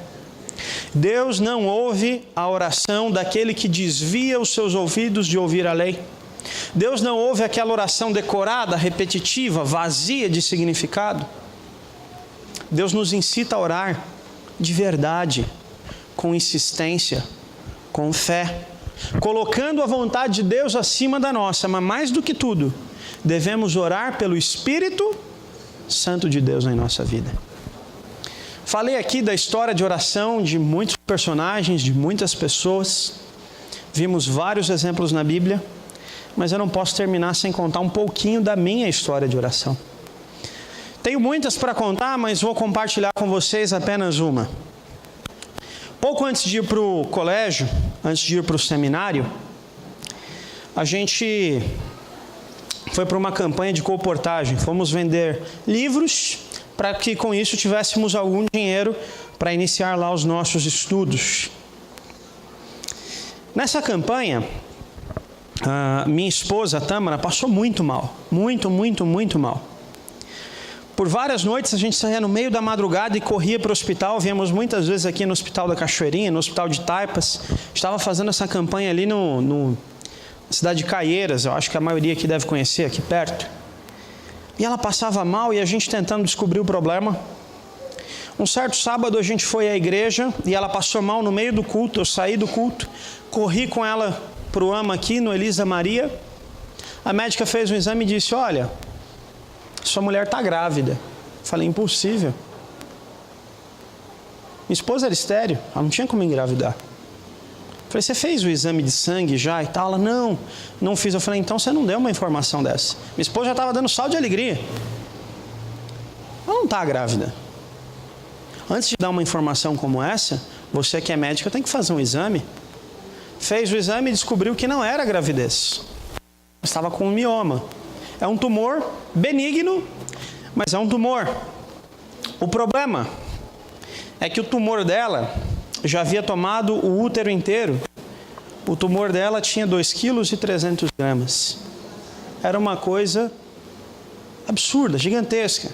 Deus não ouve a oração daquele que desvia os seus ouvidos de ouvir a lei. Deus não ouve aquela oração decorada, repetitiva, vazia de significado. Deus nos incita a orar de verdade, com insistência, com fé, colocando a vontade de Deus acima da nossa, mas mais do que tudo, devemos orar pelo Espírito Santo de Deus em nossa vida. Falei aqui da história de oração de muitos personagens, de muitas pessoas. Vimos vários exemplos na Bíblia, mas eu não posso terminar sem contar um pouquinho da minha história de oração. Tenho muitas para contar, mas vou compartilhar com vocês apenas uma. Pouco antes de ir para o colégio, antes de ir para o seminário, a gente foi para uma campanha de colportagem. Fomos vender livros para que com isso tivéssemos algum dinheiro para iniciar lá os nossos estudos. Nessa campanha, a minha esposa, a Tâmara, passou muito mal. Muito mal. Por várias noites a gente saía no meio da madrugada e corria para o hospital. Viemos muitas vezes aqui no Hospital da Cachoeirinha, no Hospital de Taipas. Estava fazendo essa campanha ali na cidade de Caieiras, eu acho que a maioria aqui deve conhecer, aqui perto. E ela passava mal e a gente tentando descobrir o problema. Um certo sábado a gente foi à igreja e ela passou mal no meio do culto. Eu saí do culto, corri com ela para o AMA aqui no Elisa Maria. A médica fez um exame e disse: olha, sua mulher está grávida. Falei: impossível. Minha esposa era estéril, ela não tinha como engravidar. Falei: você fez o exame de sangue já e tal? Ela: não fiz. Eu falei: então você não deu uma informação dessa. Minha esposa já estava dando salto de alegria. Ela não está grávida. Antes de dar uma informação como essa, você que é médica tem que fazer um exame. Fez o exame e descobriu que não era gravidez. Estava com um mioma. É um tumor benigno, mas é um tumor. O problema é que o tumor dela já havia tomado o útero inteiro. O tumor dela tinha 2,3 kg. Era uma coisa absurda, gigantesca.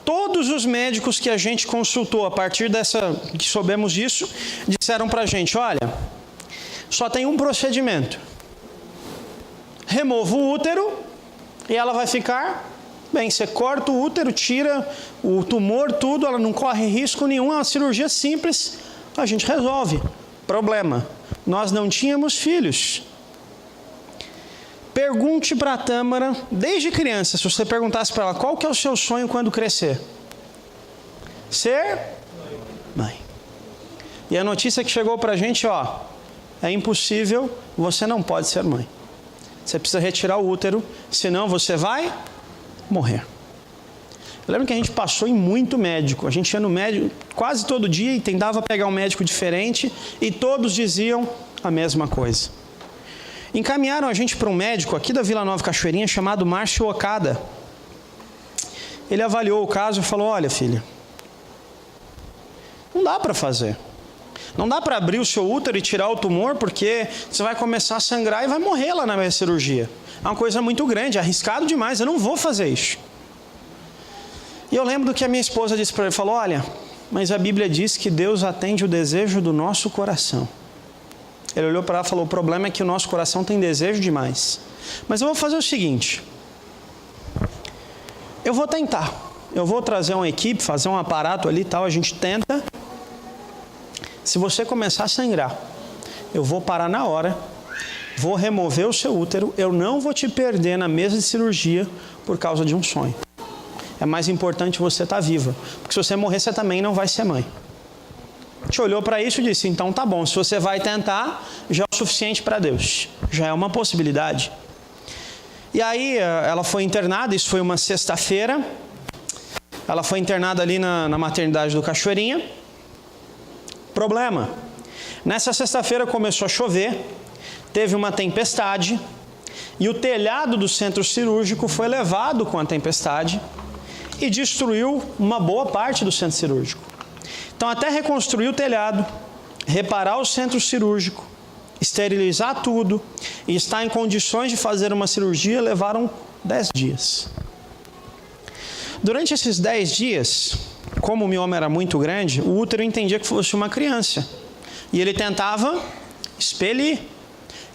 Todos os médicos que a gente consultou a partir que soubemos disso, disseram pra gente: olha, só tem um procedimento. Remova o útero e ela vai ficar bem. Você corta o útero, tira o tumor, tudo, ela não corre risco nenhum, é uma cirurgia simples, a gente resolve. Problema: nós não tínhamos filhos. Pergunte para a Tâmara, desde criança, se você perguntasse para ela qual que é o seu sonho quando crescer? Ser mãe. E a notícia que chegou para a gente, é impossível, você não pode ser mãe. Você precisa retirar o útero, senão você vai morrer. Eu lembro que a gente passou em muito médico. A gente ia no médico quase todo dia e tentava pegar um médico diferente e todos diziam a mesma coisa. Encaminharam a gente para um médico aqui da Vila Nova Cachoeirinha chamado Márcio Okada. Ele avaliou o caso e falou: olha, filha, não dá para fazer. Não dá para abrir o seu útero e tirar o tumor, porque você vai começar a sangrar e vai morrer lá na minha cirurgia. É uma coisa muito grande, é arriscado demais, eu não vou fazer isso. E eu lembro do que a minha esposa disse para ele, falou: olha, mas a Bíblia diz que Deus atende o desejo do nosso coração. Ele olhou para ela e falou: o problema é que o nosso coração tem desejo demais. Mas eu vou fazer o seguinte, eu vou tentar. Eu vou trazer uma equipe, fazer um aparato ali e tal, a gente tenta. Se você começar a sangrar, eu vou parar na hora, vou remover o seu útero, eu não vou te perder na mesa de cirurgia por causa de um sonho. É mais importante você estar viva, porque se você morrer, você também não vai ser mãe. A gente olhou para isso e disse: então tá bom, se você vai tentar, já é o suficiente para Deus, já é uma possibilidade. E aí ela foi internada, isso foi uma sexta-feira. Ela foi internada ali na maternidade do Cachoeirinha. Problema. Nessa sexta-feira começou a chover, teve uma tempestade e o telhado do centro cirúrgico foi levado com a tempestade e destruiu uma boa parte do centro cirúrgico. Então, até reconstruir o telhado, reparar o centro cirúrgico, esterilizar tudo e estar em condições de fazer uma cirurgia, levaram 10 dias. Durante esses 10 dias, como o mioma era muito grande, o útero entendia que fosse uma criança. E ele tentava expelir.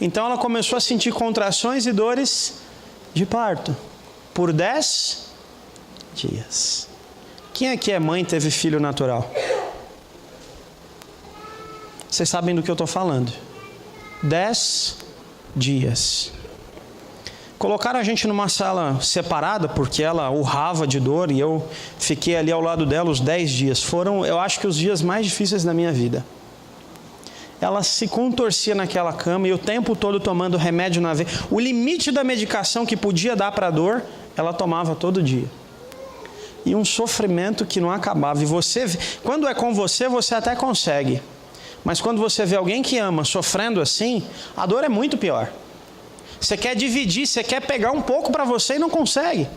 Então ela começou a sentir contrações e dores de parto por 10 dias. Quem aqui é mãe e teve filho natural? Vocês sabem do que eu estou falando. 10 dias. Colocaram a gente numa sala separada, porque ela urrava de dor, e eu fiquei ali ao lado dela os 10 dias. Foram, eu acho que os dias mais difíceis da minha vida. Ela se contorcia naquela cama e o tempo todo tomando remédio na veia. O limite da medicação que podia dar para a dor, ela tomava todo dia. E um sofrimento que não acabava. E você, quando é com você, você até consegue. Mas quando você vê alguém que ama sofrendo assim, a dor é muito pior. Você quer dividir, você quer pegar um pouco para você e não consegue.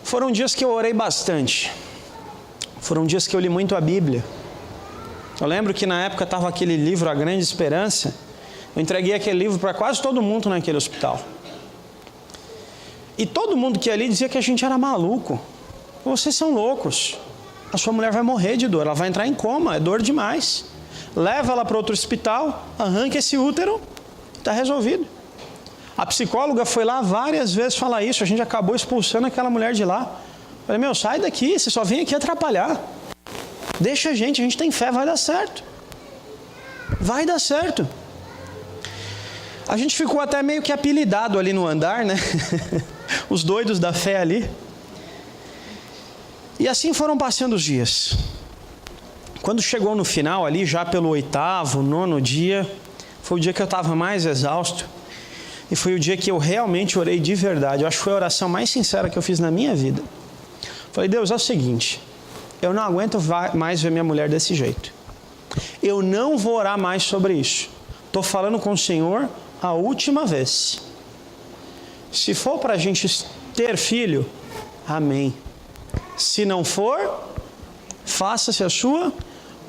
Foram dias que eu orei bastante. Foram dias que eu li muito a Bíblia. Eu lembro que na época estava aquele livro, A Grande Esperança. Eu entreguei aquele livro para quase todo mundo naquele hospital. E todo mundo que ia ali dizia que a gente era maluco. Vocês são loucos. A sua mulher vai morrer de dor, ela vai entrar em coma, é dor demais. Leva ela para outro hospital, arranca esse útero, está resolvido. A psicóloga foi lá várias vezes falar isso, a gente acabou expulsando aquela mulher de lá. Eu falei, sai daqui, você só vem aqui atrapalhar. Deixa a gente tem fé, vai dar certo. Vai dar certo. A gente ficou até meio que apelidado ali no andar, né? Os doidos da fé ali. E assim foram passando os dias. Quando chegou no final ali, já pelo 8º, 9º dia, foi o dia que eu estava mais exausto. E foi o dia que eu realmente orei de verdade. Eu acho que foi a oração mais sincera que eu fiz na minha vida. Falei, Deus, é o seguinte, eu não aguento mais ver minha mulher desse jeito. Eu não vou orar mais sobre isso. Estou falando com o Senhor a última vez. Se for para a gente ter filho, amém. Se não for, faça-se a sua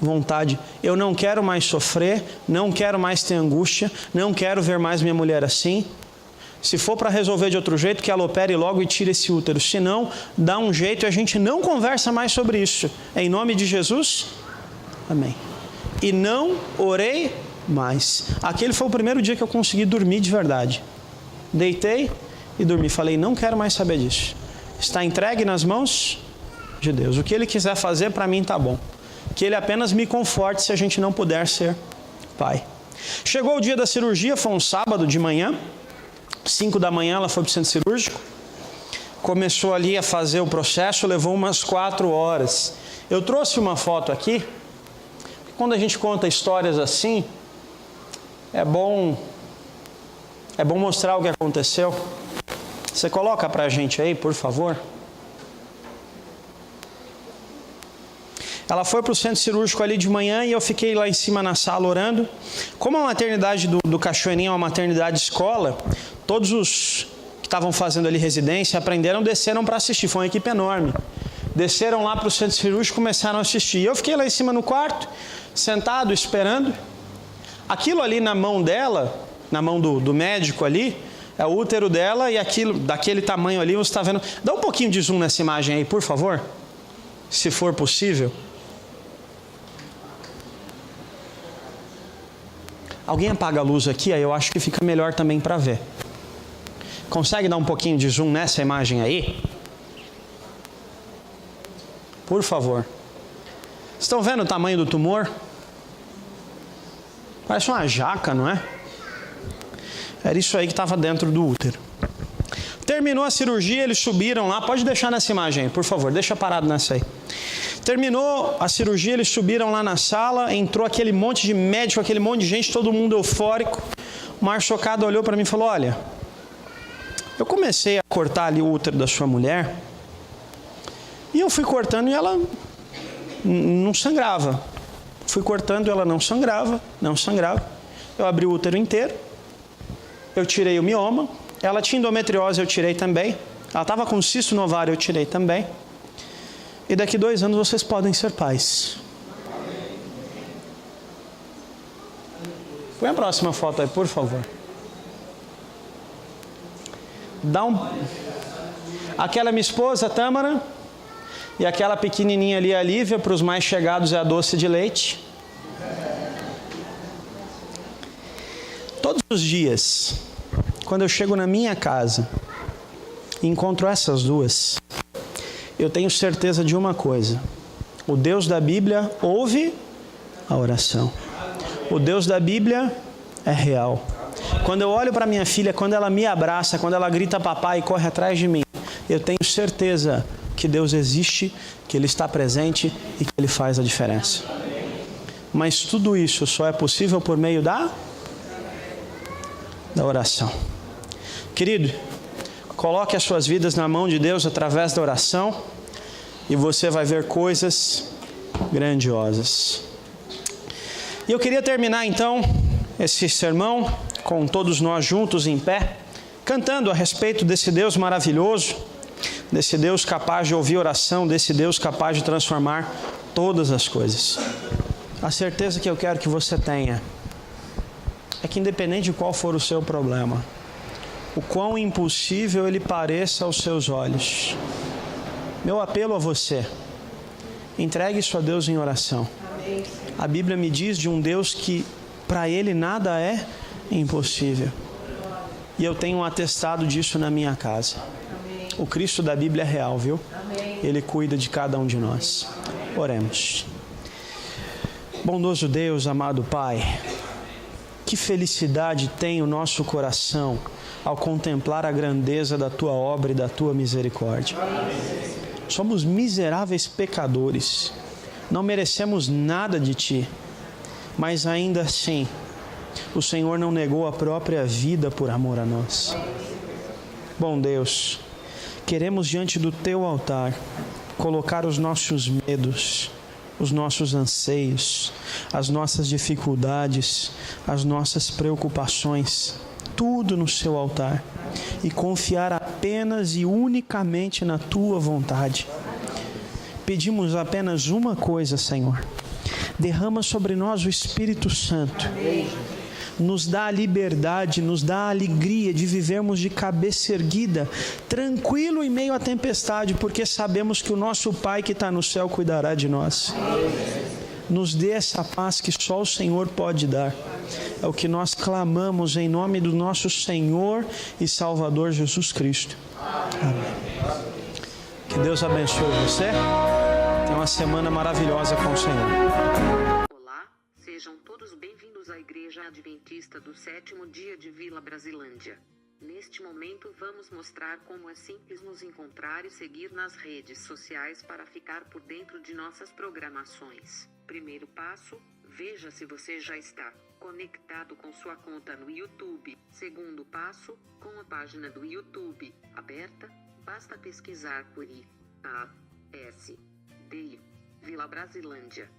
vontade. Eu não quero mais sofrer, não quero mais ter angústia, não quero ver mais minha mulher assim. Se for para resolver de outro jeito, que ela opere logo e tire esse útero. Se não, dá um jeito e a gente não conversa mais sobre isso. Em nome de Jesus, amém. E não orei mais. Aquele foi o primeiro dia que eu consegui dormir de verdade. Deitei e dormi. Falei, não quero mais saber disso. Está entregue nas mãos de Deus. O que Ele quiser fazer, para mim está bom. Que Ele apenas me conforte se a gente não puder ser pai. Chegou o dia da cirurgia, foi um sábado de manhã. 5 da manhã ela foi para o centro cirúrgico. Começou ali a fazer o processo, levou umas 4 horas. Eu trouxe uma foto aqui. Quando a gente conta histórias assim, é bom mostrar o que aconteceu. Você coloca para a gente aí, por favor. Ela foi para o centro cirúrgico ali de manhã e eu fiquei lá em cima na sala orando. Como a maternidade do Cachoeirinha é uma maternidade escola, todos os que estavam fazendo ali residência aprenderam, desceram para assistir. Foi uma equipe enorme. Desceram lá para o centro cirúrgico e começaram a assistir. E eu fiquei lá em cima no quarto, sentado, esperando. Aquilo ali na mão dela, na mão do médico ali, é o útero dela e aquilo, daquele tamanho ali, você está vendo. Dá um pouquinho de zoom nessa imagem aí, por favor, se for possível. Alguém apaga a luz aqui, aí eu acho que fica melhor também para ver. Consegue dar um pouquinho de zoom nessa imagem aí? Por favor. Estão vendo o tamanho do tumor? Parece uma jaca, não é? Era isso aí que estava dentro do útero. Terminou a cirurgia, eles subiram lá. Pode deixar nessa imagem aí, por favor. Deixa parado nessa aí. Terminou a cirurgia, eles subiram lá na sala. Entrou aquele monte de médico, aquele monte de gente, todo mundo eufórico. O Mar chocado olhou para mim e falou, olha, eu comecei a cortar ali o útero da sua mulher E eu fui cortando e ela não sangrava. Fui cortando, ela não sangrava. Eu abri o útero inteiro. Eu tirei o mioma. Ela tinha endometriose, eu tirei também. Ela estava com cisto no ovário, eu tirei também. E daqui 2 anos vocês podem ser pais. Põe a próxima foto aí, por favor. Aquela é minha esposa, a Tâmara. E aquela pequenininha ali, a Lívia, para os mais chegados, é a doce de leite. Todos os dias, quando eu chego na minha casa e encontro essas duas, eu tenho certeza de uma coisa: o Deus da Bíblia ouve a oração. O Deus da Bíblia é real. Quando eu olho para minha filha, quando ela me abraça, quando ela grita papai e corre atrás de mim, eu tenho certeza que Deus existe, que Ele está presente e que Ele faz a diferença. Mas tudo isso só é possível por meio da oração. Querido, coloque as suas vidas na mão de Deus através da oração e você vai ver coisas grandiosas. E eu queria terminar então esse sermão com todos nós juntos em pé, cantando a respeito desse Deus maravilhoso, desse Deus capaz de ouvir oração, desse Deus capaz de transformar todas as coisas. A certeza que eu quero que você tenha é que, independente de qual for o seu problema, o quão impossível ele pareça aos seus olhos, meu apelo a você: entregue isso a Deus em oração. A Bíblia me diz de um Deus que para Ele nada é impossível. E eu tenho um atestado disso na minha casa. O Cristo da Bíblia é real, viu? Ele cuida de cada um de nós. Oremos. Bondoso Deus, amado Pai, que felicidade tem o nosso coração ao contemplar a grandeza da Tua obra e da Tua misericórdia. Somos miseráveis pecadores, não merecemos nada de Ti, mas ainda assim, o Senhor não negou a própria vida por amor a nós. Bom Deus, queremos diante do Teu altar colocar os nossos medos, os nossos anseios, as nossas dificuldades, as nossas preocupações, tudo no Seu altar e confiar apenas e unicamente na Tua vontade. Pedimos apenas uma coisa, Senhor: derrama sobre nós o Espírito Santo. Nos dá a liberdade, nos dá a alegria de vivermos de cabeça erguida, tranquilo em meio à tempestade, porque sabemos que o nosso Pai que está no céu cuidará de nós. Nos dê essa paz que só o Senhor pode dar. É o que nós clamamos em nome do nosso Senhor e Salvador Jesus Cristo. Amém. Que Deus abençoe você. Tenha uma semana maravilhosa com o Senhor. Sejam todos bem-vindos à Igreja Adventista do Sétimo Dia de Vila Brasilândia. Neste momento vamos mostrar como é simples nos encontrar e seguir nas redes sociais para ficar por dentro de nossas programações. Primeiro passo, veja se você já está conectado com sua conta no YouTube. Segundo passo, com a página do YouTube aberta, basta pesquisar por IASD Vila Brasilândia.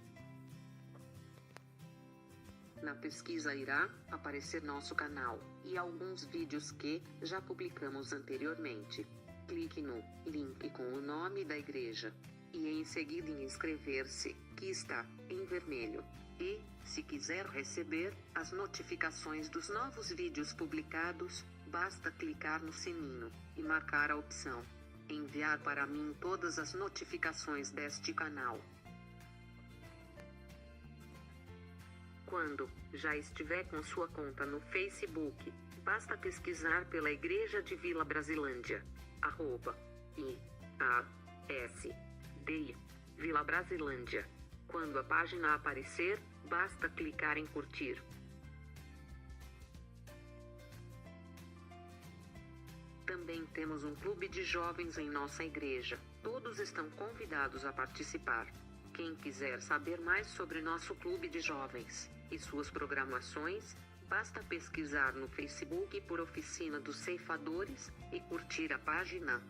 Na pesquisa irá aparecer nosso canal e alguns vídeos que já publicamos anteriormente. Clique no link com o nome da igreja e em seguida em inscrever-se, que está em vermelho. E, se quiser receber as notificações dos novos vídeos publicados, basta clicar no sininho e marcar a opção enviar para mim todas as notificações deste canal. Quando já estiver com sua conta no Facebook, basta pesquisar pela Igreja de Vila Brasilândia, @IASD Vila Brasilândia. Quando a página aparecer, basta clicar em curtir. Também temos um clube de jovens em nossa igreja. Todos estão convidados a participar. Quem quiser saber mais sobre nosso clube de jovens e suas programações, basta pesquisar no Facebook por Oficina dos Ceifadores e curtir a página.